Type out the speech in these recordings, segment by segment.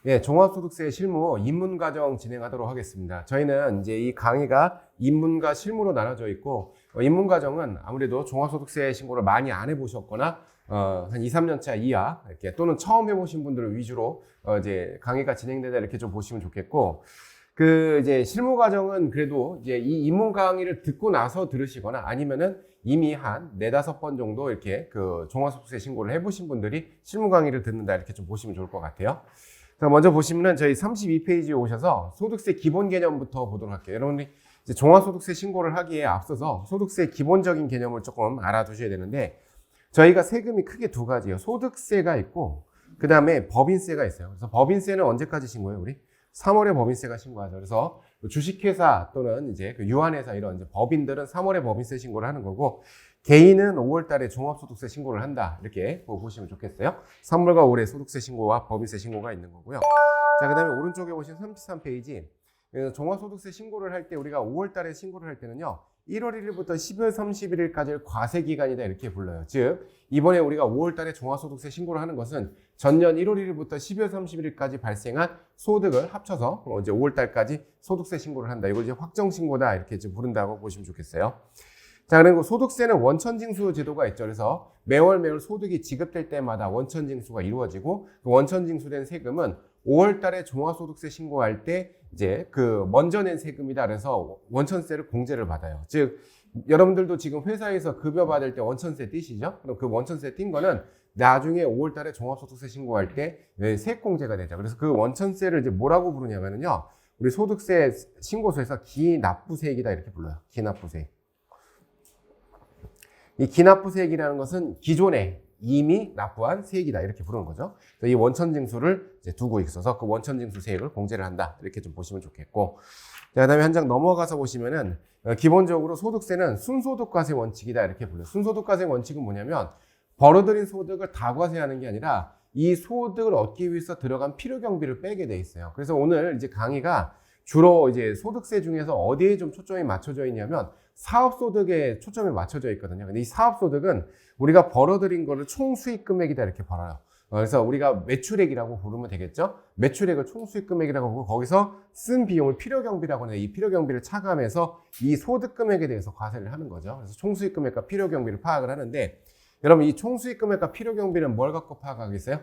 예, 종합소득세 실무 입문과정 진행하도록 하겠습니다. 저희는 이제 이 강의가 입문과 실무로 나눠져 있고, 입문과정은 아무래도 종합소득세 신고를 많이 안 해보셨거나, 한 2, 3년 차 이하, 이렇게 또는 처음 해보신 분들을 위주로, 이제 강의가 진행되다 이렇게 좀 보시면 좋겠고, 이제 실무 과정은 그래도 이제 이 입문 강의를 듣고 나서 들으시거나 아니면은 이미 한 4-5번 정도 이렇게 종합소득세 신고를 해보신 분들이 실무 강의를 듣는다 이렇게 좀 보시면 좋을 것 같아요. 자, 먼저 보시면은 저희 32페이지에 오셔서 소득세 기본 개념부터 보도록 할게요. 여러분이 이제 종합소득세 신고를 하기에 앞서서 소득세 기본적인 개념을 조금 알아두셔야 되는데, 저희가 세금이 크게 두 가지예요. 소득세가 있고, 그 다음에 법인세가 있어요. 그래서 법인세는 언제까지 신고해요, 우리? 3월에 법인세가 신고하죠. 그래서 주식회사 또는 이제 유한회사 이런 이제 법인들은 3월에 법인세 신고를 하는 거고, 개인은 5월 달에 종합소득세 신고를 한다. 이렇게 보시면 좋겠어요. 3월과 올해 소득세 신고와 법인세 신고가 있는 거고요. 자, 그 다음에 오른쪽에 보시면 33페이지. 종합소득세 신고를 할 때 우리가 5월 달에 신고를 할 때는요, 1월 1일부터 12월 31일까지를 과세기간이다 이렇게 불러요. 즉, 이번에 우리가 5월 달에 종합소득세 신고를 하는 것은 전년 1월 1일부터 12월 31일까지 발생한 소득을 합쳐서 이제 5월 달까지 소득세 신고를 한다. 이걸 이제 확정신고다 이렇게 이제 부른다고 보시면 좋겠어요. 자, 그리고 소득세는 원천징수 제도가 있죠. 그래서 매월 소득이 지급될 때마다 원천징수가 이루어지고, 그 원천징수된 세금은 5월 달에 종합소득세 신고할 때 이제 먼저 낸 세금이다. 그래서 원천세를 공제를 받아요. 즉, 여러분들도 지금 회사에서 급여 받을 때 원천세 떼시죠? 그럼 그 원천세 띈 거는 나중에 5월 달에 종합소득세 신고할 때 세액공제가 되죠. 그래서 그 원천세를 이제 뭐라고 부르냐면요, 우리 소득세 신고서에서 기납부세액이다 이렇게 불러요. 기납부세액. 이 기납부세액이라는 것은 기존에 이미 납부한 세액이다 이렇게 부르는 거죠. 이 원천징수를 이제 두고 있어서 그 원천징수 세액을 공제를 한다 이렇게 좀 보시면 좋겠고, 자, 그다음에 한 장 넘어가서 보시면은 기본적으로 소득세는 순소득과세 원칙이다 이렇게 불러요. 순소득과세 원칙은 뭐냐면 벌어들인 소득을 다 과세하는 게 아니라 이 소득을 얻기 위해서 들어간 필요 경비를 빼게 돼 있어요. 그래서 오늘 이제 강의가 주로 이제 소득세 중에서 어디에 좀 초점이 맞춰져 있냐면 사업소득에 초점이 맞춰져 있거든요. 근데 이 사업소득은 우리가 벌어들인 거를 총수익 금액이다 이렇게 벌어요. 그래서 우리가 매출액이라고 부르면 되겠죠. 매출액을 총수익 금액이라고 하고, 거기서 쓴 비용을 필요경비라고 하는데, 이 필요경비를 차감해서 이 소득 금액에 대해서 과세를 하는 거죠. 그래서 총수익 금액과 필요경비를 파악을 하는데, 여러분 이 총수익 금액과 필요경비는 뭘 갖고 파악하겠어요?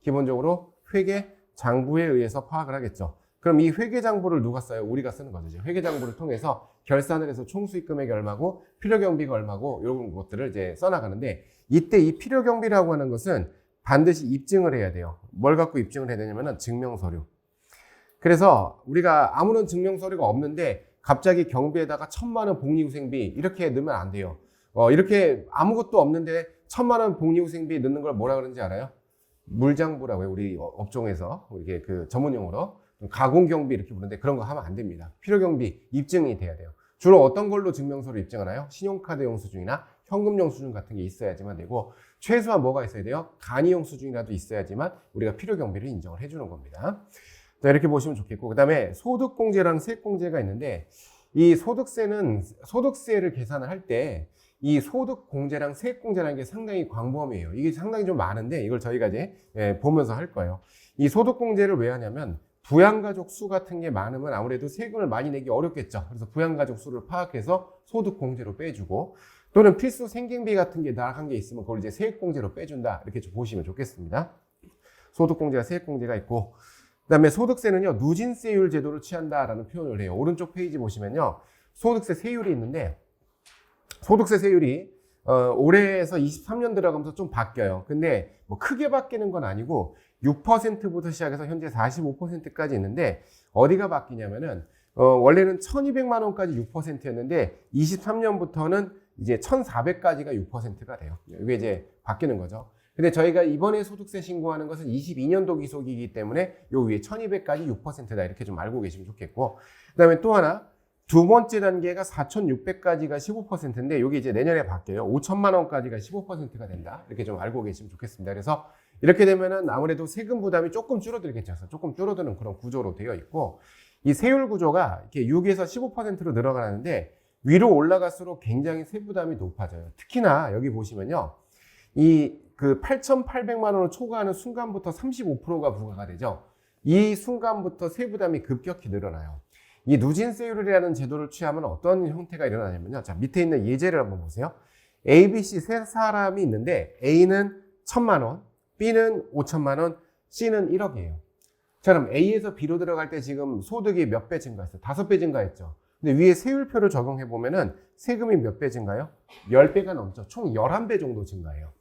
기본적으로 회계장부에 의해서 파악을 하겠죠. 그럼 이 회계장부를 누가 써요? 우리가 쓰는 거죠. 회계장부를 통해서 결산을 해서 총수익 금액이 얼마고 필요경비가 얼마고 이런 것들을 이제 써나가는데, 이때 이 필요경비라고 하는 것은 반드시 입증을 해야 돼요. 뭘 갖고 입증을 해야 되냐면은 증명서류. 그래서 우리가 아무런 증명서류가 없는데 갑자기 경비에다가 1,000만 원 복리후생비 이렇게 넣으면 안 돼요. 이렇게 아무것도 없는데 1,000만 원 복리후생비 넣는 걸 뭐라 그러는지 알아요? 물장부라고 해요. 우리 업종에서 이게 전문용어로 가공경비 이렇게 부르는데, 그런 거 하면 안 됩니다. 필요경비 입증이 돼야 돼요. 주로 어떤 걸로 증명서를 입증하나요? 신용카드 영수증이나 현금 영수증 같은 게 있어야지만 되고, 최소한 뭐가 있어야 돼요? 간이 영수증이라도 있어야지만 우리가 필요경비를 인정을 해주는 겁니다. 자, 이렇게 보시면 좋겠고, 그 다음에 소득공제랑 세액공제가 있는데, 이 소득세를 계산을 할 때 이 소득공제랑 세액공제라는 게 상당히 광범위해요. 이게 상당히 좀 많은데 이걸 저희가 이제 보면서 할 거예요. 이 소득공제를 왜 하냐면 부양가족 수 같은 게 많으면 아무래도 세금을 많이 내기 어렵겠죠. 그래서 부양가족 수를 파악해서 소득공제로 빼주고, 또는 필수 생계비 같은 게 나간 게 있으면 그걸 이제 세액공제로 빼준다 이렇게 좀 보시면 좋겠습니다. 소득공제와 세액공제가 있고, 그 다음에 소득세는요, 누진세율 제도를 취한다라는 표현을 해요. 오른쪽 페이지 보시면요, 소득세 세율이 있는데, 소득세 세율이 올해에서 23년 들어가면서 좀 바뀌어요. 근데 뭐 크게 바뀌는 건 아니고 6%부터 시작해서 현재 45%까지 있는데, 어디가 바뀌냐면은 원래는 1,200만 원까지 6%였는데 23년부터는 이제 1,400까지가 6%가 돼요. 이게 이제 바뀌는 거죠. 근데 저희가 이번에 소득세 신고하는 것은 22년도 기속이기 때문에 요 위에 1,200까지 6%다 이렇게 좀 알고 계시면 좋겠고, 그다음에 또 하나, 두 번째 단계가 4,600까지가 15%인데 여기 이제 내년에 바뀌어요. 5천만 원까지가 15%가 된다. 이렇게 좀 알고 계시면 좋겠습니다. 그래서 이렇게 되면은 아무래도 세금 부담이 조금 줄어들겠죠. 조금 줄어드는 그런 구조로 되어 있고, 이 세율 구조가 이렇게 6에서 15%로 늘어가는데 위로 올라갈수록 굉장히 세부담이 높아져요. 특히나 여기 보시면요, 이 8,800만 원을 초과하는 순간부터 35%가 부과가 되죠. 이 순간부터 세부담이 급격히 늘어나요. 이 누진세율이라는 제도를 취하면 어떤 형태가 일어나냐면요. 자, 밑에 있는 예제를 한번 보세요. A, B, C 세 사람이 있는데 A는 1,000만 원, B는 5천만 원, C는 1억이에요. 자, 그럼 A에서 B로 들어갈 때 지금 소득이 몇 배 증가했어요? 5배 증가했죠. 근데 위에 세율표를 적용해 보면은 세금이 몇 배 증가요? 10배가 넘죠. 총 11배 정도 증가해요.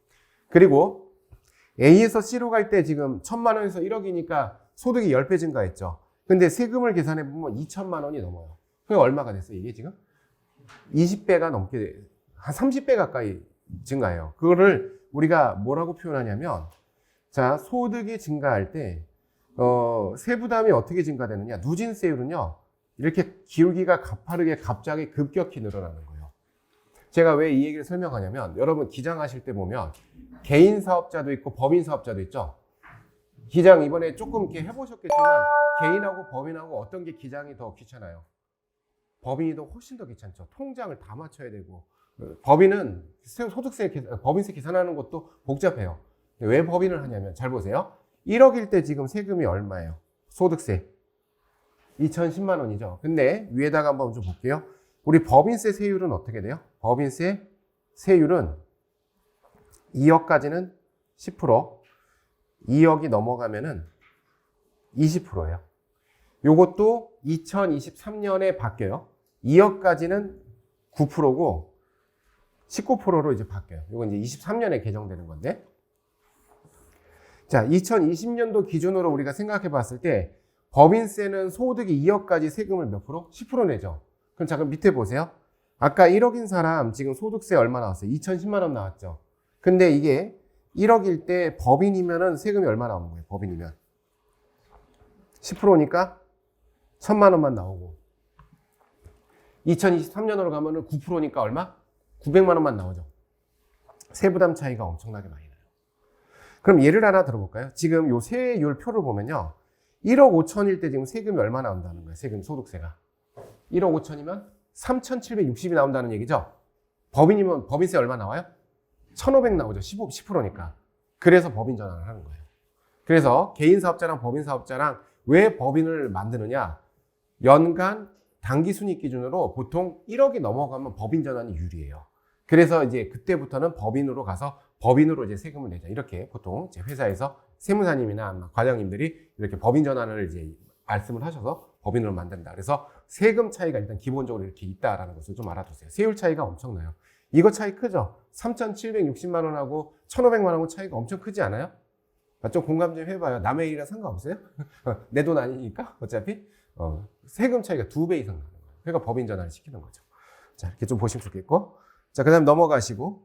그리고 A에서 C로 갈 때 지금 1,000만 원에서 1억이니까 소득이 10배 증가했죠. 근데 세금을 계산해 보면 2천만 원이 넘어요. 그게 얼마가 됐어요? 이게 지금 20배가 넘게, 한 30배 가까이 증가해요. 그거를 우리가 뭐라고 표현하냐면, 자, 소득이 증가할 때 세부담이 어떻게 증가되느냐? 누진세율은요, 이렇게 기울기가 가파르게 갑자기 급격히 늘어나는 거예요. 제가 왜 이 얘기를 설명하냐면, 여러분 기장하실 때 보면 개인 사업자도 있고 법인 사업자도 있죠. 기장 이번에 조금 이렇게 해보셨겠지만 개인하고 법인하고 어떤 게 기장이 더 귀찮아요? 법인이 더 훨씬 더 귀찮죠. 통장을 다 맞춰야 되고, 법인은 소득세, 법인세 계산하는 것도 복잡해요. 왜 법인을 하냐면, 잘 보세요. 1억일 때 지금 세금이 얼마예요? 소득세 2,010만 원이죠. 근데 위에다가 한번 좀 볼게요. 우리 법인세 세율은 어떻게 돼요? 법인세 세율은 2억까지는 10%, 2억이 넘어가면은 20%예요. 요것도 2023년에 바뀌어요. 2억까지는 9%고 19%로 이제 바뀌어요. 요건 이제 23년에 개정되는 건데. 자, 2020년도 기준으로 우리가 생각해 봤을 때 법인세는 소득이 2억까지 세금을 몇 프로? 10% 내죠. 그럼 잠깐 밑에 보세요. 아까 1억인 사람 지금 소득세 얼마 나왔어요? 2,010만 원 나왔죠. 근데 이게 1억일 때 법인이면은 세금이 얼마 나오는 거예요? 법인이면 10%니까 1,000만 원만 나오고, 2023년으로 가면은 9%니까 얼마? 900만 원만 나오죠. 세부담 차이가 엄청나게 많이 나요. 그럼 예를 하나 들어볼까요? 지금 요 세율 표를 보면요, 1억 5천일 때 지금 세금이 얼마 나온다는 거예요? 세금 소득세가 1억 5천이면 3,760이 나온다는 얘기죠. 법인이면 법인세 얼마 나와요? 1,500 나오죠. 10%니까. 그래서 법인 전환을 하는 거예요. 그래서 개인 사업자랑 법인 사업자랑 왜 법인을 만드느냐? 연간 당기 순이익 기준으로 보통 1억이 넘어가면 법인 전환이 유리해요. 그래서 이제 그때부터는 법인으로 가서 법인으로 이제 세금을 내자. 이렇게 보통 이제 회사에서 세무사님이나 과장님들이 이렇게 법인 전환을 이제 말씀을 하셔서 법인으로 만든다. 그래서 세금 차이가 일단 기본적으로 이렇게 있다라는 것을 좀 알아두세요. 세율 차이가 엄청나요. 이거 차이 크죠? 3,760만 원하고 1,500만 원하고 차이가 엄청 크지 않아요? 좀 공감 좀 해봐요. 남의 일이랑 상관없어요? 내 돈 아니니까 어차피 세금 차이가 2배 이상 나는 거예요. 그러니까 법인 전환을 시키는 거죠. 자, 이렇게 좀 보시면 좋겠고, 자, 그다음 넘어가시고,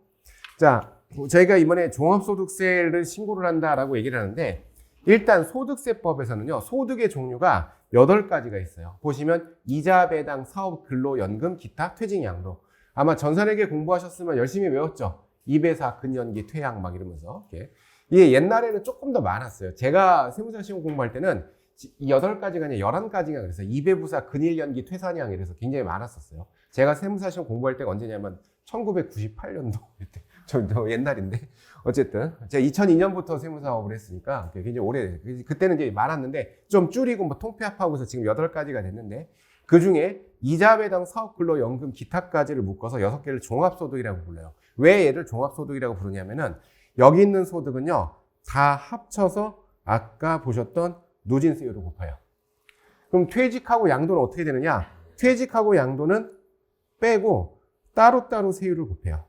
자, 저희가 이번에 종합소득세를 신고를 한다라고 얘기를 하는데, 일단 소득세법에서는요, 소득의 종류가 8가지가 있어요. 보시면 이자, 배당, 사업, 근로, 연금, 기타, 퇴직, 양도. 아마 전산회계 공부하셨으면 열심히 외웠죠. 2배사, 근연기, 퇴양 막 이러면서. 이렇게. 이게 옛날에는 조금 더 많았어요. 제가 세무사 시험 공부할 때는 8가지가 아니라 11가지가 그랬어요. 2배부사, 근일연기, 퇴사냥 이래서 굉장히 많았었어요. 제가 세무사 시험 공부할 때가 언제냐면 1998년도. 저 옛날인데. 어쨌든 제가 2002년부터 세무사업을 했으니까 굉장히 오래, 그때는 이제 많았는데 좀 줄이고 뭐 통폐합하고서 지금 8가지가 됐는데, 그 중에 이자, 배당, 사업, 근로, 연금, 기타까지를 묶어서 6개를 종합소득이라고 불러요. 왜 얘를 종합소득이라고 부르냐면은 여기 있는 소득은요, 다 합쳐서 아까 보셨던 누진세율을 곱해요. 그럼 퇴직하고 양도는 어떻게 되느냐? 퇴직하고 양도는 빼고 따로따로 세율을 곱해요.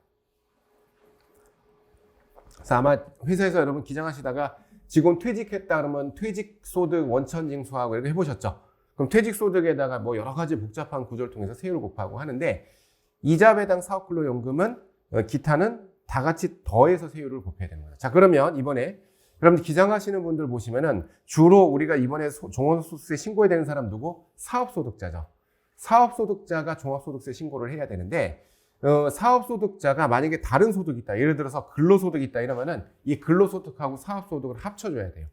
그래서 아마 회사에서 여러분 기장하시다가 직원 퇴직했다 그러면 퇴직소득 원천징수하고 이렇게 해보셨죠? 그럼 퇴직소득에다가 뭐 여러 가지 복잡한 구조를 통해서 세율을 곱하고 하는데, 이자, 배당, 사업, 근로, 연금은 기타는 다 같이 더해서 세율을 곱해야 되는 거예요. 자, 그러면 이번에 여러분들 기장하시는 분들 보시면은 주로 우리가 이번에 종합소득세 신고해야 되는 사람 누구? 사업소득자죠. 사업소득자가 종합소득세 신고를 해야 되는데, 사업소득자가 만약에 다른 소득이 있다, 예를 들어서 근로소득이 있다 이러면은 이 근로소득하고 사업소득을 합쳐줘야 돼요.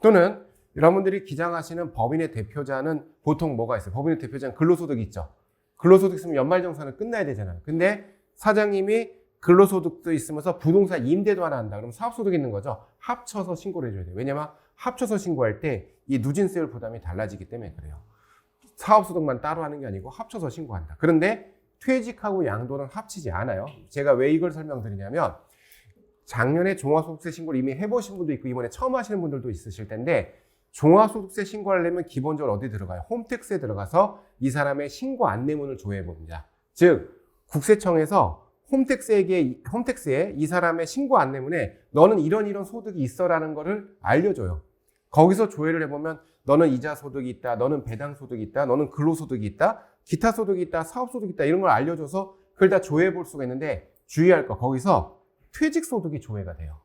또는 여러분들이 기장하시는 법인의 대표자는 보통 뭐가 있어요? 법인의 대표자는 근로소득이 있죠. 근로소득 있으면 연말정산은 끝나야 되잖아요. 근데 사장님이 근로소득도 있으면서 부동산 임대도 하나 한다. 그럼 사업소득이 있는 거죠. 합쳐서 신고를 해줘야 돼요. 왜냐면 합쳐서 신고할 때 이 누진세율 부담이 달라지기 때문에 그래요. 사업소득만 따로 하는 게 아니고 합쳐서 신고한다. 그런데 퇴직하고 양도는 합치지 않아요. 제가 왜 이걸 설명드리냐면 작년에 종합소득세 신고를 이미 해보신 분도 있고 이번에 처음 하시는 분들도 있으실 텐데 종합소득세 신고하려면 기본적으로 어디 들어가요? 홈택스에 들어가서 이 사람의 신고 안내문을 조회해 봅니다. 즉 국세청에서 홈택스에 이 사람의 신고 안내문에 너는 이런 소득이 있어라는 거를 알려줘요. 거기서 조회를 해보면 너는 이자 소득이 있다, 너는 배당 소득이 있다, 너는 근로소득이 있다, 기타 소득이 있다, 사업소득이 있다 이런 걸 알려줘서 그걸 다 조회해 볼 수가 있는데 주의할 거 거기서 퇴직소득이 조회가 돼요.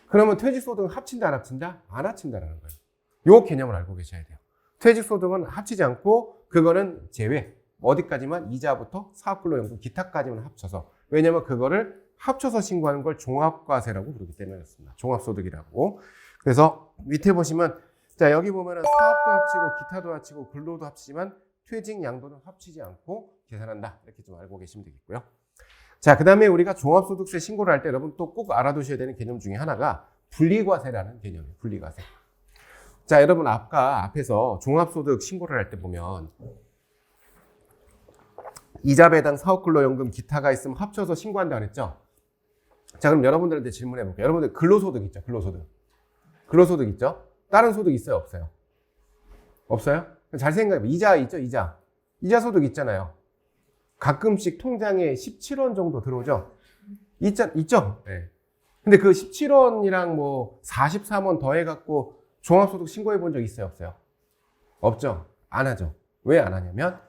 그러면 퇴직소득은 합친다 안 합친다? 안 합친다라는 거예요. 요 개념을 알고 계셔야 돼요. 퇴직소득은 합치지 않고 그거는 제외. 어디까지만 이자부터 사업근로연금 기타까지만 합쳐서. 왜냐면 그거를 합쳐서 신고하는 걸 종합과세라고 부르기 때문에 그렇습니다. 종합소득이라고. 그래서 밑에 보시면 자 여기 보면은 사업도 합치고 기타도 합치고 근로도 합치지만 퇴직 양도는 합치지 않고 계산한다. 이렇게 좀 알고 계시면 되겠고요. 자, 그 다음에 우리가 종합소득세 신고를 할 때 여러분 또 꼭 알아두셔야 되는 개념 중에 하나가 분리과세라는 개념이에요. 분리과세. 자, 여러분 앞에서 종합소득 신고를 할 때 보면 이자 배당 사업근로연금 기타가 있으면 합쳐서 신고한다 그랬죠? 자, 그럼 여러분들한테 질문해 볼게요. 여러분들 근로소득 있죠? 근로소득. 근로소득 있죠? 다른 소득 있어요? 없어요? 없어요? 잘 생각해봐. 이자 있죠? 이자. 이자 소득 있잖아요. 가끔씩 통장에 17원 정도 들어오죠? 있죠? 네. 근데 그 17원이랑 뭐 43원 더해갖고 종합소득 신고해 본 적 있어요? 없어요? 없죠? 안 하죠. 왜 안 하냐면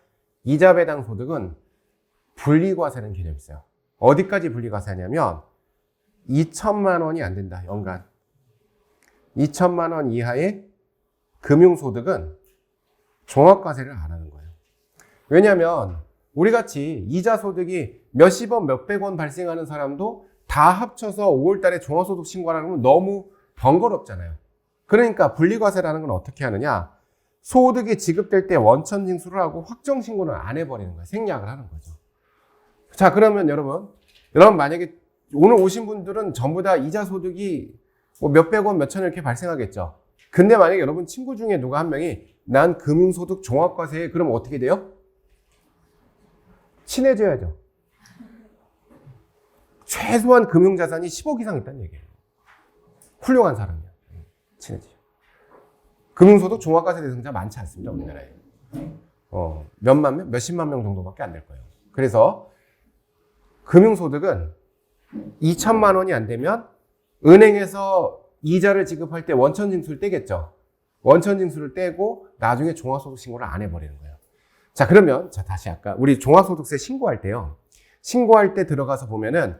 이자 배당 소득은 분리과세라는 개념이 있어요. 어디까지 분리과세 하냐면 2천만 원이 안 된다. 연간. 2천만 원 이하의 금융소득은 종합과세를 안 하는 거예요. 왜냐하면 우리같이 이자 소득이 몇십원, 몇백원 발생하는 사람도 다 합쳐서 5월달에 종합소득 신고하는 건 너무 번거롭잖아요. 그러니까 분리과세라는 건 어떻게 하느냐? 소득이 지급될 때 원천징수를 하고 확정신고는 안 해버리는 거예요. 생략을 하는 거죠. 자, 그러면 여러분 만약에 오늘 오신 분들은 전부 다 이자 소득이 뭐 몇백원, 몇천 원 이렇게 발생하겠죠. 근데 만약에 여러분 친구 중에 누가 한 명이 난 금융소득 종합과세에 그러면 어떻게 돼요? 친해져야죠. 최소한 금융자산이 10억 이상 있다는 얘기예요. 훌륭한 사람이야. 친해지죠. 금융소득 종합과세 대상자 많지 않습니다. 우리나라에. 몇만 명, 몇십만 명 정도밖에 안 될 거예요. 그래서 금융소득은 2천만 원이 안 되면 은행에서 이자를 지급할 때 원천징수를 떼겠죠. 원천징수를 떼고 나중에 종합소득 신고를 안 해버리는 거예요. 자, 그러면 다시 아까 우리 종합소득세 신고할 때요. 신고할 때 들어가서 보면은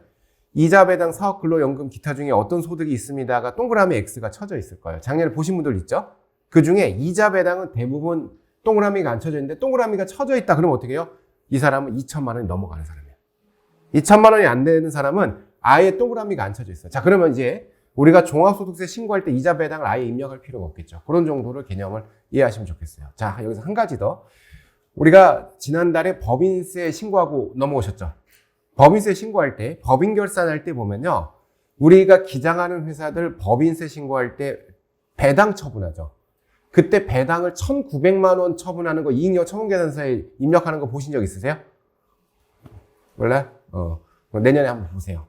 이자 배당 사업근로연금 기타 중에 어떤 소득이 있습니다가 동그라미 X가 쳐져 있을 거예요. 작년에 보신 분들 있죠? 그 중에 이자 배당은 대부분 동그라미가 안 쳐져 있는데 동그라미가 쳐져 있다. 그러면 어떻게 해요? 이 사람은 2천만 원이 넘어가는 사람이에요. 2천만 원이 안 되는 사람은 아예 동그라미가 안 쳐져 있어요. 자, 그러면 이제 우리가 종합소득세 신고할 때 이자 배당을 아예 입력할 필요가 없겠죠. 그런 정도로 개념을 이해하시면 좋겠어요. 자, 여기서 한 가지 더. 우리가 지난달에 법인세 신고하고 넘어오셨죠? 법인세 신고할 때, 법인 결산할 때 보면요. 우리가 기장하는 회사들 법인세 신고할 때 배당 처분하죠. 그때 배당을 1,900만 원 처분하는 거 이익여부 처분계산서에 입력하는 거 보신 적 있으세요? 몰라요? 내년에 한번 보세요.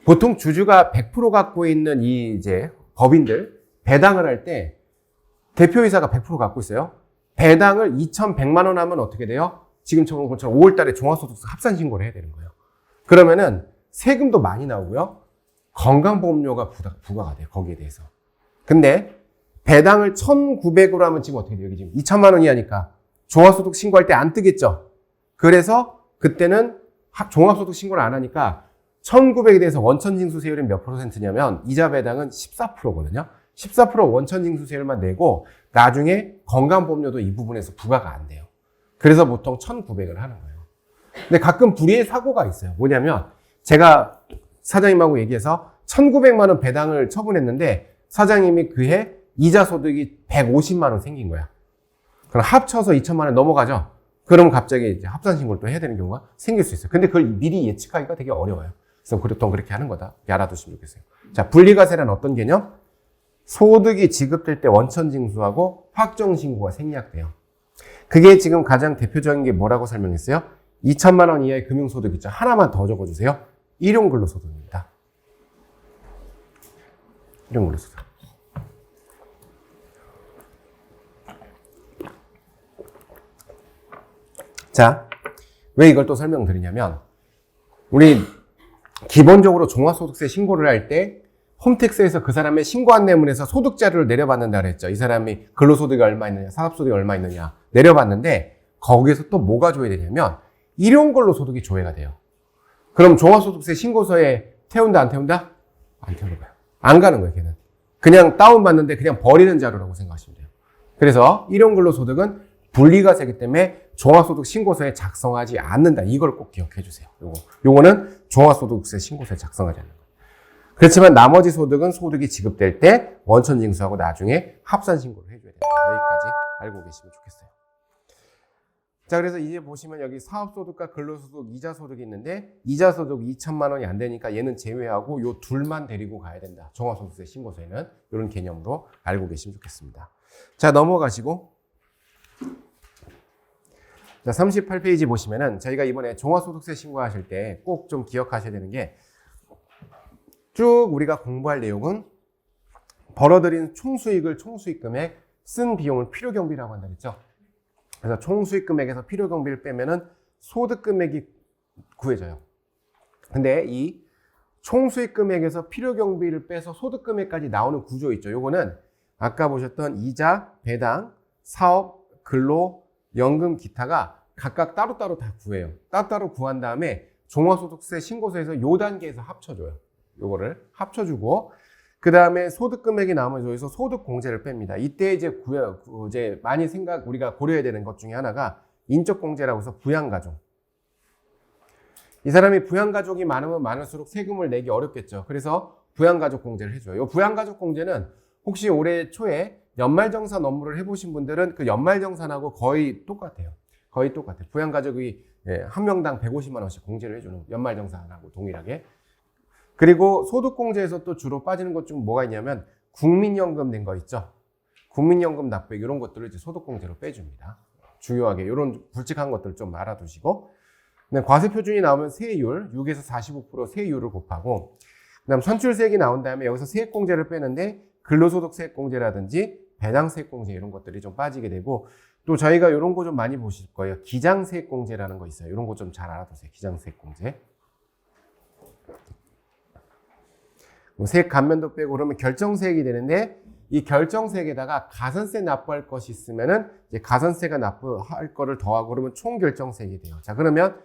보통 주주가 100% 갖고 있는 이 이제 법인들 배당을 할 때 대표이사가 100% 갖고 있어요. 배당을 2,100만 원 하면 어떻게 돼요? 지금처럼 5월 달에 종합소득세 합산 신고를 해야 되는 거예요. 그러면은 세금도 많이 나오고요. 건강보험료가 부과가 돼요. 거기에 대해서. 근데 배당을 1,900으로 하면 지금 어떻게 돼요? 여기 지금 2천만 원이 하니까 종합소득 신고할 때 안 뜨겠죠? 그래서 그때는 종합소득 신고를 안 하니까 1,900에 대해서 원천징수세율이 몇 %냐면 이자 배당은 14%거든요. 14% 원천징수세율만 내고 나중에 건강보험료도 이 부분에서 부과가 안 돼요. 그래서 보통 1,900을 하는 거예요. 근데 가끔 불의의 사고가 있어요. 뭐냐면 제가 사장님하고 얘기해서 1,900만 원 배당을 처분했는데 사장님이 그해 이자 소득이 150만 원 생긴 거야. 그럼 합쳐서 2천만 원 넘어가죠. 그럼 갑자기 이제 합산 신고를 또 해야 되는 경우가 생길 수 있어요. 근데 그걸 미리 예측하기가 되게 어려워요. 그래서 보통 그렇게 하는 거다. 알아두시면 좋겠어요. 자, 분리과세란 어떤 개념? 소득이 지급될 때 원천징수하고 확정신고가 생략돼요. 그게 지금 가장 대표적인 게 뭐라고 설명했어요? 2천만 원 이하의 금융소득 있죠. 하나만 더 적어주세요. 일용근로소득입니다. 일용근로소득. 자, 왜 이걸 또 설명드리냐면 우리 기본적으로 종합소득세 신고를 할 때 홈택스에서 그 사람의 신고 안내문에서 소득 자료를 내려받는다 그랬죠. 이 사람이 근로소득이 얼마 있느냐, 사업소득이 얼마 있느냐 내려받는데 거기에서 또 뭐가 조회되냐면 일용근로소득이 조회가 돼요. 그럼 종합소득세 신고서에 태운다 안 태운다? 안 태우는 거예요. 안 가는 거예요. 걔는 그냥 다운받는데 그냥 버리는 자료라고 생각하시면 돼요. 그래서 일용근로소득은 분리가 되기 때문에 종합소득 신고서에 작성하지 않는다. 이걸 꼭 기억해 주세요. 요거는 종합소득세 신고서에 작성하지 않는 거예요. 그렇지만 나머지 소득은 소득이 지급될 때 원천징수하고 나중에 합산신고를 해줘야 됩니다. 여기까지 알고 계시면 좋겠어요. 자, 그래서 이제 보시면 여기 사업소득과 근로소득, 이자소득이 있는데 이자소득 2천만 원이 안 되니까 얘는 제외하고 요 둘만 데리고 가야 된다. 종합소득세 신고서에는 이런 개념으로 알고 계시면 좋겠습니다. 자, 넘어가시고 자, 38페이지 보시면은 저희가 이번에 종합소득세 신고하실 때 꼭 좀 기억하셔야 되는 게 쭉 우리가 공부할 내용은 벌어들인 총수익을 총수익금에 쓴 비용을 필요경비라고 한다 그랬죠. 그래서 총수익금액에서 필요경비를 빼면은 소득금액이 구해져요. 근데 이 총수익금액에서 필요경비를 빼서 소득금액까지 나오는 구조 있죠. 요거는 아까 보셨던 이자, 배당, 사업, 근로, 연금, 기타가 각각 따로따로 다 구해요. 따로따로 구한 다음에 종합소득세 신고서에서 요 단계에서 합쳐줘요. 요거를 합쳐주고 그 다음에 소득금액이 나오면 여기서 소득공제를 뺍니다. 이때 이제 이제 많이 우리가 고려해야 되는 것 중에 하나가 인적공제라고 해서 부양가족. 이 사람이 부양가족이 많으면 많을수록 세금을 내기 어렵겠죠. 그래서 부양가족 공제를 해줘요. 이 부양가족 공제는 혹시 올해 초에 연말정산 업무를 해보신 분들은 그 연말정산하고 거의 똑같아요. 거의 똑같아요. 부양가족이 한 명당 150만 원씩 공제를 해주는 연말정산하고 동일하게. 그리고 소득공제에서 또 주로 빠지는 것 중 뭐가 있냐면 국민연금 낸 거 있죠. 국민연금 납부액 이런 것들을 이제 소득공제로 빼줍니다. 중요하게 이런 굵직한 것들 좀 알아두시고 과세표준이 나오면 세율 6에서 45% 세율을 곱하고 그다음 선출세액이 나온 다음에 여기서 세액공제를 빼는데 근로소득세액공제라든지 배당세액공제 이런 것들이 좀 빠지게 되고 또 저희가 이런 거 좀 많이 보실 거예요. 기장세액공제라는 거 있어요. 이런 거 좀 잘 알아두세요. 기장세액공제. 세액 감면도 빼고 그러면 결정세액이 되는데 이 결정세액에다가 가산세 납부할 것이 있으면은 이제 가산세가 납부할 거를 더하고 그러면 총 결정세액이 돼요. 자, 그러면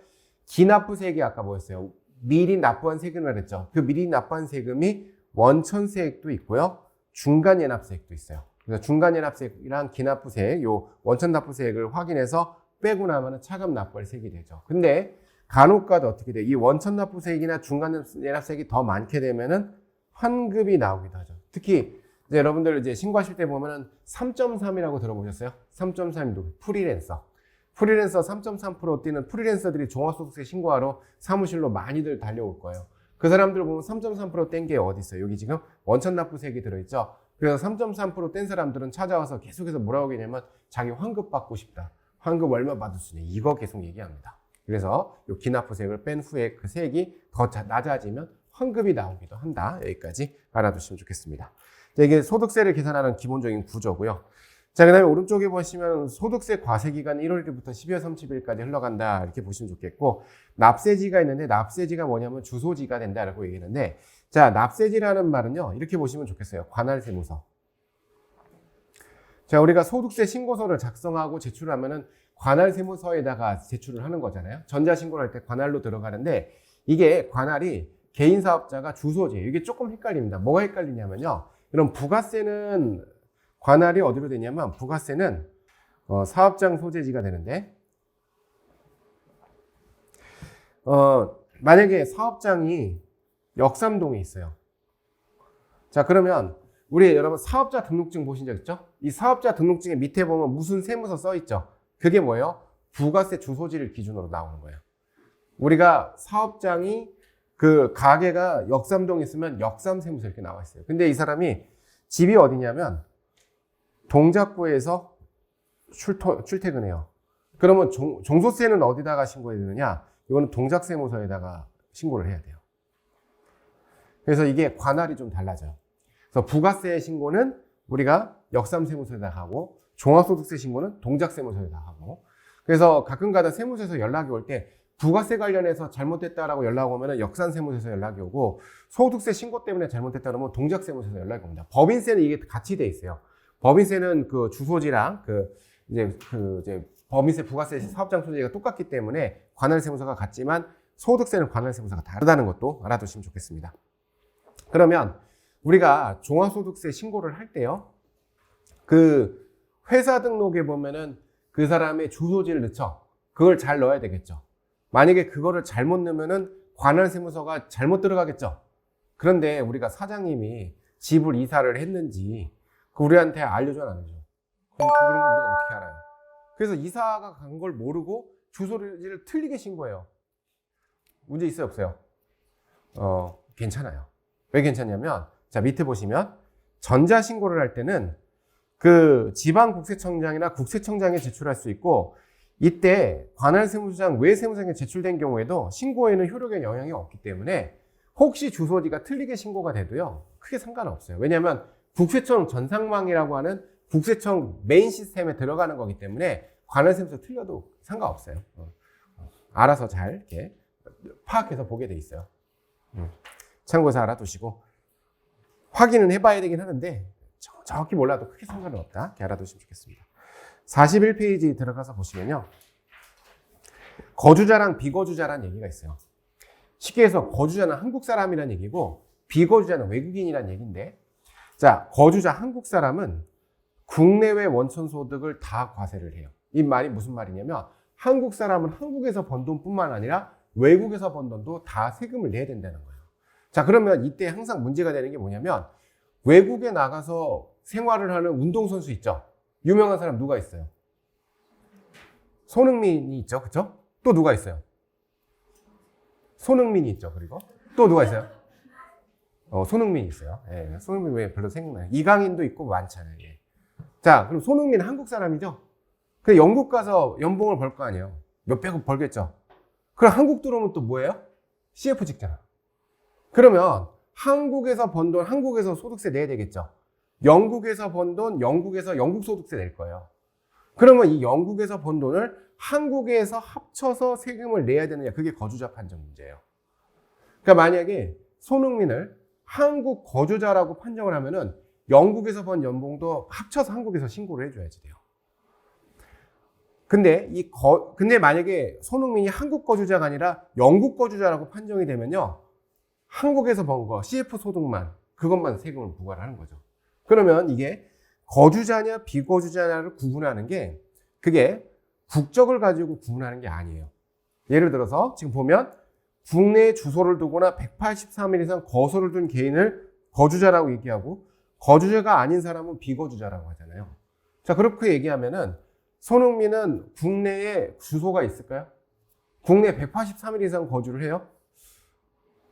기납부세액이 아까 뭐였어요? 미리 납부한 세금을 그랬죠. 그 미리 납부한 세금이 원천세액도 있고요. 중간연합세액도 있어요. 그래서 중간연합세액이랑 기납부세액, 요 원천납부세액을 확인해서 빼고 나면은 차감 납부할 세액이 되죠. 근데 간혹가다 어떻게 돼? 이 원천납부세액이나 중간연합세액이 더 많게 되면은 환급이 나오기도 하죠. 특히 이제 여러분들 이제 신고하실 때 보면은 3.3이라고 들어보셨어요? 3.3도 프리랜서 3.3% 뛰는 프리랜서들이 종합소득세 신고하러 사무실로 많이들 달려올 거예요. 그 사람들 보면 3.3% 뗀 게 어디 있어요? 여기 지금 원천납부세액이 들어있죠. 그래서 3.3% 뗀 사람들은 찾아와서 계속해서 뭐라고 하냐면 자기 환급 받고 싶다. 환급 얼마 받을 수 있냐? 이거 계속 얘기합니다. 그래서 이 기납부세액을 뺀 후에 그 세액이 더 낮아지면 환급이 나오기도 한다. 여기까지 알아두시면 좋겠습니다. 자, 이게 소득세를 계산하는 기본적인 구조고요. 자, 그 다음에 오른쪽에 보시면 소득세 과세기간 1월부터 12월 30일까지 흘러간다. 이렇게 보시면 좋겠고, 납세지가 있는데 납세지가 뭐냐면 주소지가 된다라고 얘기하는데, 자, 납세지라는 말은요, 이렇게 보시면 좋겠어요. 관할세무서. 자, 우리가 소득세 신고서를 작성하고 제출하면은 관할세무서에다가 제출을 하는 거잖아요. 전자신고를 할 때 관할로 들어가는데, 이게 관할이 개인사업자가 주소지. 이게 조금 헷갈립니다. 뭐가 헷갈리냐면요. 이런 부가세는 관할이 어디로 되냐면 부가세는 사업장 소재지가 되는데 만약에 사업장이 역삼동에 있어요. 자, 그러면 우리 여러분 사업자 등록증 보신 적 있죠? 이 사업자 등록증에 밑에 보면 무슨 세무서 써 있죠? 그게 뭐예요? 부가세 주소지를 기준으로 나오는 거예요. 우리가 사업장이 그 가게가 역삼동에 있으면 역삼세무서 이렇게 나와 있어요. 근데 이 사람이 집이 어디냐면 동작구에서 출퇴근해요. 그러면 종소세는 어디다가 신고해야 되느냐? 이거는 동작세무서에다가 신고를 해야 돼요. 그래서 이게 관할이 좀 달라져요. 그래서 부가세 신고는 우리가 역삼세무서에다 하고 종합소득세 신고는 동작세무서에다 하고 그래서 가끔가다 세무서에서 연락이 올 때 부가세 관련해서 잘못됐다라고 연락 오면 역산세무서에서 연락이 오고 소득세 신고 때문에 잘못됐다 그러면 동작세무서에서 연락이 옵니다. 법인세는 이게 같이 돼 있어요. 법인세는 그 주소지랑 이제 법인세 부가세 사업장 소재가 똑같기 때문에 관할세무서가 같지만 소득세는 관할세무서가 다르다는 것도 알아두시면 좋겠습니다. 그러면 우리가 종합소득세 신고를 할 때요. 그 회사 등록에 보면은 그 사람의 주소지를 넣죠. 그걸 잘 넣어야 되겠죠. 만약에 그거를 잘못 넣으면은 관할세무서가 잘못 들어가겠죠. 그런데 우리가 사장님이 집을 이사를 했는지 우리한테 알려줘 안 알려줘? 그런 거 우리가 어떻게 알아요? 그래서 이사가 간 걸 모르고 주소지를 틀리게 신고해요. 문제 있어요 없어요? 괜찮아요. 왜 괜찮냐면 자 밑에 보시면 전자신고를 할 때는 그 지방국세청장이나 국세청장에 제출할 수 있고 이때 관할세무서장 외세무서장에 제출된 경우에도 신고에는 효력에 영향이 없기 때문에 혹시 주소지가 틀리게 신고가 돼도요 크게 상관없어요. 왜냐하면 국세청 전상망이라고 하는 국세청 메인 시스템에 들어가는 거기 때문에 관할세무서 틀려도 상관없어요. 알아서 잘 이렇게 파악해서 보게 돼 있어요. 참고해서 알아두시고 확인은 해봐야 되긴 하는데 정확히 몰라도 크게 상관은 없다. 이렇게 알아두시면 좋겠습니다. 41페이지 들어가서 보시면요. 거주자랑 비거주자라는 얘기가 있어요. 쉽게 해서 거주자는 한국 사람이라는 얘기고 비거주자는 외국인이라는 얘기인데 자, 거주자 한국 사람은 국내외 원천 소득을 다 과세를 해요. 이 말이 무슨 말이냐면 한국 사람은 한국에서 번 돈뿐만 아니라 외국에서 번 돈도 다 세금을 내야 된다는 거예요. 자, 그러면 이때 항상 문제가 되는 게 뭐냐면 외국에 나가서 생활을 하는 운동선수 있죠? 유명한 사람 누가 있어요? 손흥민이 있죠, 그쵸? 또 누가 있어요? 손흥민이 있죠, 그리고 또 누가 있어요? 손흥민이 있어요. 예, 손흥민 왜 별로 생각나요? 이강인도 있고 많잖아요. 예. 자, 그럼 손흥민은 한국 사람이죠? 근데 영국 가서 연봉을 벌 거 아니에요? 몇백억 벌겠죠? 그럼 한국 들어오면 또 뭐예요? CF 찍잖아. 그러면 한국에서 번 돈, 한국에서 소득세 내야 되겠죠? 영국에서 번 돈, 영국에서 영국 소득세 낼 거예요. 그러면 이 영국에서 번 돈을 한국에서 합쳐서 세금을 내야 되느냐? 그게 거주자 판정 문제예요. 그러니까 만약에 손흥민을 한국 거주자라고 판정을 하면은 영국에서 번 연봉도 합쳐서 한국에서 신고를 해줘야지 돼요. 근데 근데 만약에 손흥민이 한국 거주자가 아니라 영국 거주자라고 판정이 되면요. 한국에서 번 거, CF 소득만, 그것만 세금을 부과를 하는 거죠. 그러면 이게 거주자냐, 비거주자냐를 구분하는 게 그게 국적을 가지고 구분하는 게 아니에요. 예를 들어서 지금 보면 국내에 주소를 두거나 183일 이상 거소를 둔 개인을 거주자라고 얘기하고 거주자가 아닌 사람은 비거주자라고 하잖아요. 자, 그렇게 얘기하면은 손흥민은 국내에 주소가 있을까요? 국내에 183일 이상 거주를 해요?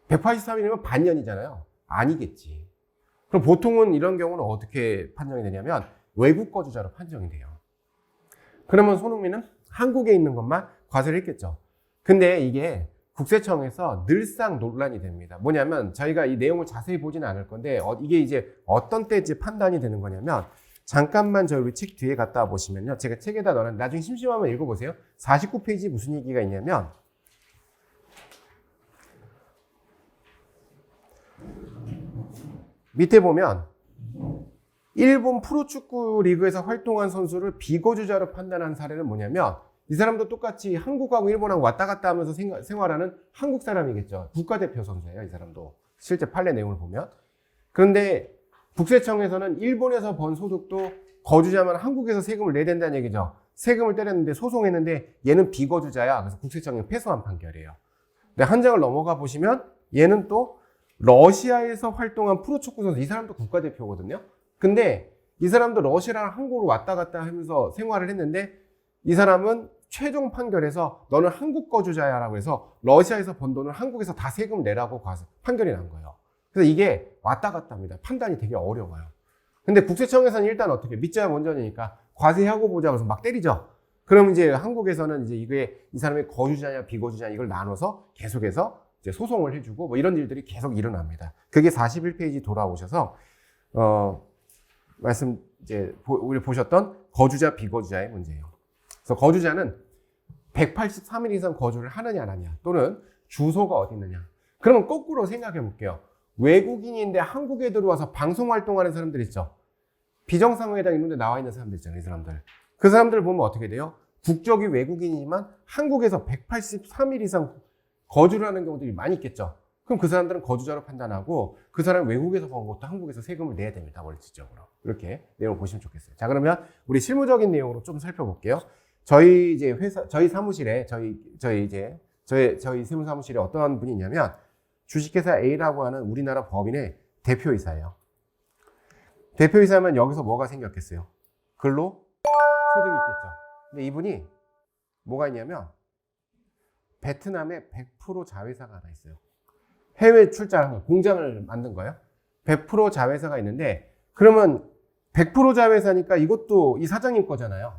183일이면 반년이잖아요. 아니겠지. 그럼 보통은 이런 경우는 어떻게 판정이 되냐면 외국 거주자로 판정이 돼요. 그러면 손흥민은 한국에 있는 것만 과세를 했겠죠. 근데 이게 국세청에서 늘상 논란이 됩니다. 뭐냐면 저희가 이 내용을 자세히 보지는 않을 건데 이게 이제 어떤 때 이제 판단이 되는 거냐면 잠깐만 저희 책 뒤에 갔다 보시면요. 제가 책에다 넣어놨는데 나중에 심심하면 읽어보세요. 49페이지 무슨 얘기가 있냐면 밑에 보면 일본 프로축구 리그에서 활동한 선수를 비거주자로 판단한 사례는 뭐냐면 이 사람도 똑같이 한국하고 일본하고 왔다 갔다 하면서 생활하는 한국 사람이겠죠. 국가대표 선수예요, 이 사람도. 실제 판례 내용을 보면. 그런데 국세청에서는 일본에서 번 소득도 거주자만 한국에서 세금을 내야 된다는 얘기죠. 세금을 때렸는데 소송했는데 얘는 비거주자야. 그래서 국세청이 패소한 판결이에요. 근데 한 장을 넘어가 보시면 얘는 또 러시아에서 활동한 프로축구 선수, 이 사람도 국가대표거든요. 근데 이 사람도 러시아랑 한국으로 왔다 갔다 하면서 생활을 했는데 이 사람은 최종 판결에서 너는 한국 거주자야 라고 해서 러시아에서 번 돈을 한국에서 다 세금 내라고 판결이 난 거예요. 그래서 이게 왔다 갔다 합니다. 판단이 되게 어려워요. 근데 국세청에서는 일단 어떻게 밑자야 먼저니까 과세하고 보자 그래서 막 때리죠. 그럼 이제 한국에서는 이제 이게 이 사람의 거주자냐 비거주자냐 이걸 나눠서 계속해서 이제 소송을 해주고 뭐 이런 일들이 계속 일어납니다. 그게 41페이지 돌아오셔서 말씀 이제 우리 보셨던 거주자 비거주자의 문제예요. 그래서 거주자는 183일 이상 거주를 하느냐 안 하냐 또는 주소가 어디 있느냐. 그러면 거꾸로 생각해 볼게요. 외국인인데 한국에 들어와서 방송 활동하는 사람들 있죠. 비정상회담 있는데 나와 있는 사람들 있잖아요. 이 사람들. 그 사람들을 보면 어떻게 돼요? 국적이 외국인이지만 한국에서 183일 이상 거주를 하는 경우들이 많이 있겠죠. 그럼 그 사람들은 거주자로 판단하고 그 사람이 외국에서 번 것도 한국에서 세금을 내야 됩니다. 원칙적으로. 이렇게 내용을 보시면 좋겠어요. 자, 그러면 우리 실무적인 내용으로 좀 살펴볼게요. 저희 이제 회사, 저희 사무실에, 저희 세무사무실에 어떠한 분이 있냐면 주식회사 A라고 하는 우리나라 법인의 대표이사예요. 대표이사면 여기서 뭐가 생겼겠어요? 근로 소득이 있겠죠. 근데 이분이 뭐가 있냐면 베트남에 100% 자회사가 하나 있어요. 해외 출장한 거, 공장을 만든 거예요. 100% 자회사가 있는데 그러면 100% 자회사니까 이것도 이 사장님 거잖아요.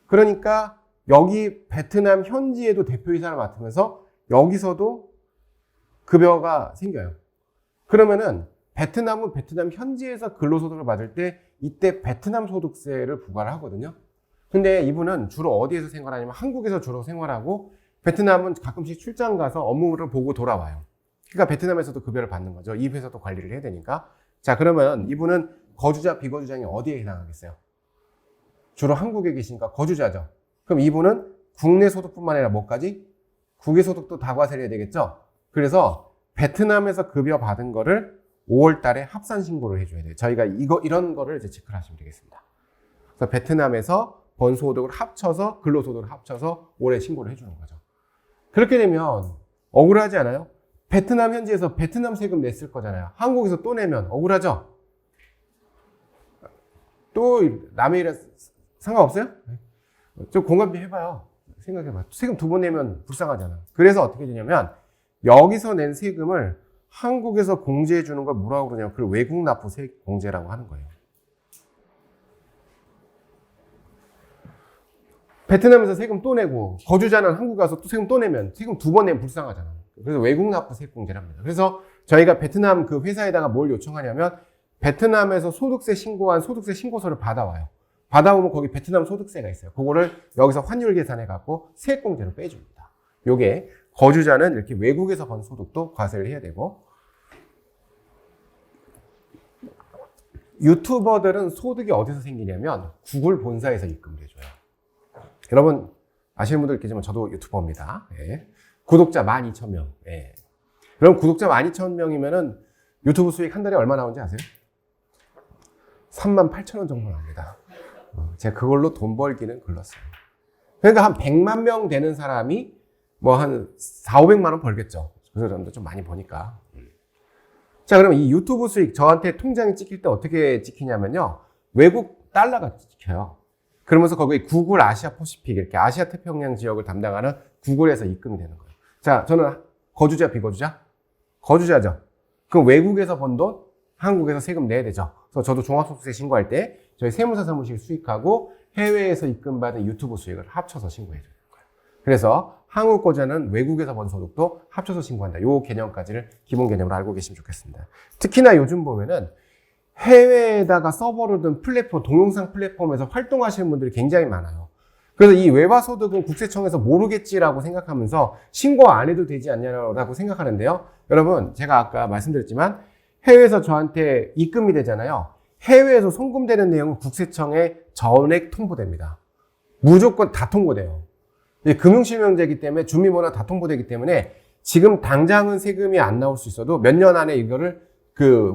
그러니까 여기 베트남 현지에도 대표이사를 맡으면서 여기서도 급여가 생겨요. 그러면은 베트남은 베트남 현지에서 근로소득을 받을 때 이때 베트남 소득세를 부과를 하거든요. 근데 이분은 주로 어디에서 생활하냐면 한국에서 주로 생활하고 베트남은 가끔씩 출장 가서 업무를 보고 돌아와요. 그러니까 베트남에서도 급여를 받는 거죠. 이 회사도 관리를 해야 되니까. 자, 그러면 이분은 거주자, 비거주자이 어디에 해당하겠어요? 주로 한국에 계시니까 거주자죠. 그럼 이분은 국내 소득뿐만 아니라 뭐까지? 국외 소득도 다 과세를 해야 되겠죠? 그래서 베트남에서 급여 받은 거를 5월 달에 합산 신고를 해줘야 돼요. 저희가 이런 거를 이제 체크를 하시면 되겠습니다. 그래서 베트남에서 번 소득을 합쳐서, 근로소득을 합쳐서 올해 신고를 해주는 거죠. 그렇게 되면 억울하지 않아요? 베트남 현지에서 베트남 세금 냈을 거잖아요. 한국에서 또 내면 억울하죠? 또 남의 일에 상관없어요? 좀 공감 좀 해봐요. 생각해봐요. 세금 2번 내면 불쌍하잖아. 그래서 어떻게 되냐면 여기서 낸 세금을 한국에서 공제해 주는 걸 뭐라고 그러냐면 그걸 외국 납부 세액 공제라고 하는 거예요. 베트남에서 세금 또 내고 거주자는 한국 가서 또 세금 또 내면 세금 2번 내면 불쌍하잖아. 그래서 외국 납부 세액 공제를 합니다. 그래서 저희가 베트남 그 회사에다가 뭘 요청하냐면 베트남에서 소득세 신고한 소득세 신고서를 받아와요. 받아오면 거기 베트남 소득세가 있어요. 그거를 여기서 환율 계산해 갖고 세액 공제로 빼줍니다. 요게 거주자는 이렇게 외국에서 번 소득도 과세를 해야 되고 유튜버들은 소득이 어디서 생기냐면 구글 본사에서 입금을 해줘요. 여러분 아시는 분들 있겠지만 저도 유튜버입니다. 예. 구독자 12,000명. 예. 그럼 구독자 12,000명이면은 유튜브 수익 한 달에 얼마 나오는지 아세요? 38,000원 정도 나옵니다. 제가 그걸로 돈 벌기는 글렀어요. 그러니까 한 100만 명 되는 사람이 뭐 한 4,500만 원 벌겠죠. 그 사람도 좀 많이 버니까. 자, 그럼 이 유튜브 수익 저한테 통장에 찍힐 때 어떻게 찍히냐면요. 외국 달러가 찍혀요. 그러면서 거기 구글 아시아 퍼시픽 이렇게 아시아 태평양 지역을 담당하는 구글에서 입금이 되는 거예요. 자, 저는 거주자, 비거주자? 거주자죠. 그럼 외국에서 번 돈, 한국에서 세금 내야 되죠. 그래서 저도 종합소득세 신고할 때 저희 세무사 사무실 수익하고 해외에서 입금받은 유튜브 수익을 합쳐서 신고해 주는 거예요. 그래서 한국 거주자는 외국에서 번 소득도 합쳐서 신고한다. 요 개념까지를 기본 개념으로 알고 계시면 좋겠습니다. 특히나 요즘 보면은 해외에다가 서버를 둔 플랫폼, 동영상 플랫폼에서 활동하시는 분들이 굉장히 많아요. 그래서 이 외화 소득은 국세청에서 모르겠지라고 생각하면서 신고 안 해도 되지 않냐라고 생각하는데요. 여러분, 제가 아까 말씀드렸지만 해외에서 저한테 입금이 되잖아요. 해외에서 송금되는 내용은 국세청에 전액 통보됩니다. 무조건 다 통보돼요. 금융실명제이기 때문에 주민번호 다 통보되기 때문에 지금 당장은 세금이 안 나올 수 있어도 몇 년 안에 이거를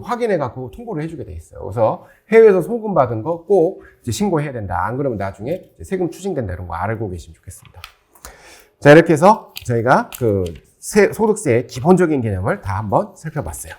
확인해 갖고 통보를 해주게 돼 있어요. 그래서 해외에서 송금 받은 거 꼭 신고해야 된다. 안 그러면 나중에 세금 추징된다. 이런 거 알고 계시면 좋겠습니다. 자, 이렇게 해서 저희가 소득세의 기본적인 개념을 다 한번 살펴봤어요.